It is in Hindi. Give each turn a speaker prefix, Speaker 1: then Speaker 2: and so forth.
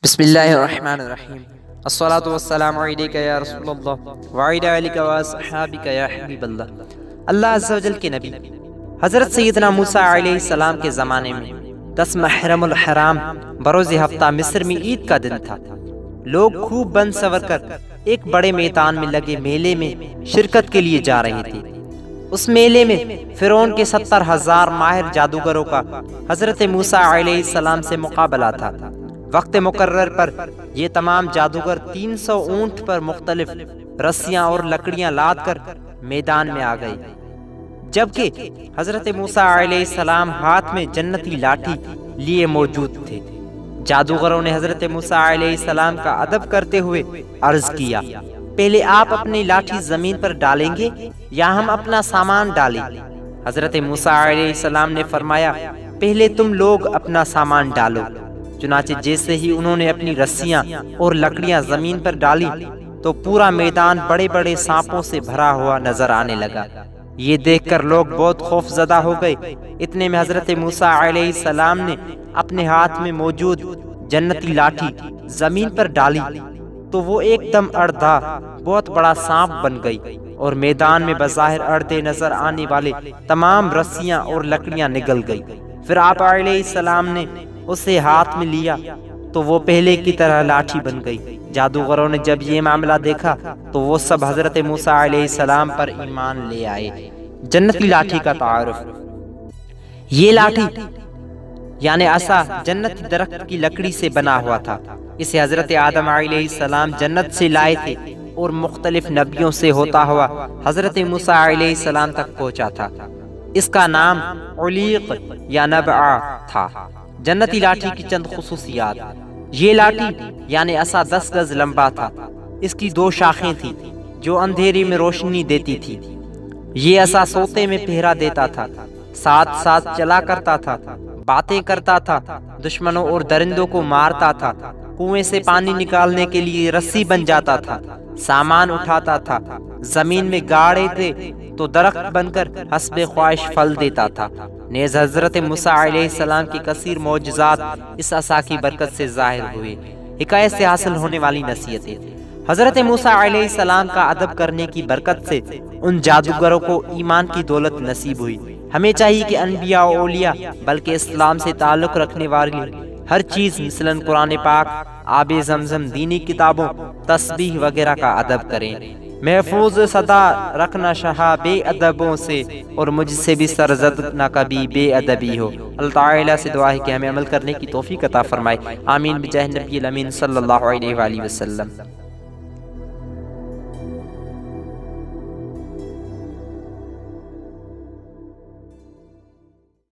Speaker 1: बिस्मिल्लाहिर्रहमानिर्रहीम। अस्सलातु वस्सलामु अलैका या रसूलल्लाह व अला आलिका व अस्हाबिका या हबीबल्लाह। अल्लाह अज़्ज़ा व जल के नबी हज़रत सैयदना मूसा अलैहिस्सलाम के ज़माने में 10 मुहर्रमुल हराम बरोज़ हफ्ता मिस्र में ईद का दिन था। लोग खूब बन सवर कर एक बड़े मैदान में लगे मेले में शिरकत के लिए जा रहे थे। उस मेले में फिरौन के 70,000 माहिर जादूगरों का हज़रत मूसा अलैहिस्सलाम से मुकाबला था। वक्त मुकर्रर पर ये तमाम जादूगर 300 ऊंट पर मुख्तलिफ रस्सियां और लकड़ियां लाद कर मैदान में आ गए, जबकि हजरत मूसा अलैहिस्सलाम हाथ में जन्नती लाठी लिए मौजूद थे। जादूगरों ने हजरत मूसा अलैहिस्सलाम का अदब करते हुए अर्ज किया, पहले आप अपनी लाठी जमीन पर डालेंगे या हम अपना सामान डालें? हजरत मूसा अलैहिस्सलाम ने फरमाया, पहले तुम लोग अपना सामान डालो। चुनाचे जैसे ही उन्होंने अपनी रस्सियां और लकड़ियां जमीन पर डाली तो पूरा मैदान बड़े बड़े सांपों से भरा हुआ नजर आने लगा। ये देखकर लोग बहुत खौफजदा हो गए। इतने में हजरत मूसा अलैहिस्सलाम ने अपने हाथ में मौजूद जन्नती लाठी जमीन पर डाली तो वो एकदम अर्धा बहुत बड़ा सांप बन गई और मैदान में बज़ाहिर अर्धे नजर आने वाले तमाम रस्सियां और लकड़ियां निगल गई। फिर आप अलैहिस्सलाम ने उसे हाथ में लिया तो वो पहले की तरह लाठी बन गई। जादूगरों ने जब ये मामला देखा तो वो सब हजरत मूसा अलैहिस्सलाम पर ईमान ले आए। जन्नती लाठी का तारुफ। ये लाठी यानी असा जन्नती दरख्त की लकड़ी से बना हुआ था। इसे हजरत आदम अलैहिस्सलाम जन्नत से लाए थे और मुख्तलिफ नबियों से होता हुआ हजरत मूसा अलैहिस्सलाम तक पहुंचा था। इसका नाम उलीक या नबआ था। जन्नती लाठी की चंद खुसूसियात। ये लाठी यानी असा 10 गज लंबा था। इसकी 2 शाखें थी जो अंधेरे में रोशनी देती थी। ये असा सोते में पहरा देता था, साथ साथ चला करता था, बातें करता था, दुश्मनों और दरिंदों को मारता था, कुएं से पानी निकालने के लिए रस्सी बन जाता था, सामान उठाता था, जमीन में गाड़े थे तो दरख्त बनकर हस्बे ख्वाहिश फल देता था। नेज़ हजरत मूसा अलैहिस्सलाम की कसीर मौजज़ात इस असा की बरकत से जाहिर हुए। हिकायत से हासिल होने वाली नसीहतें। हजरत मूसा अलैहिस्सलाम का अदब करने की बरकत से उन जादूगरों को ईमान की दौलत नसीब हुई। हमें चाहिए कि अनबिया और औलिया बल्कि इस्लाम से ताल्लुक़ रखने वाली हर चीज़ मिसलन कुरान पाक, आबे ज़मज़म, दीनी किताबों, तस्बीह वगैरह का अदब करें। महफूज सदा रखना शहा बेअदबों से और मुझसे भी सरजद ना कभी बेअदबी हो। अल्लाह ताला से दुआ है कि हमें अमल करने की तौफीक अता फरमाए। आमीन बिजाह नबी अमीन सल्लल्लाहु अलैहि वसल्लम।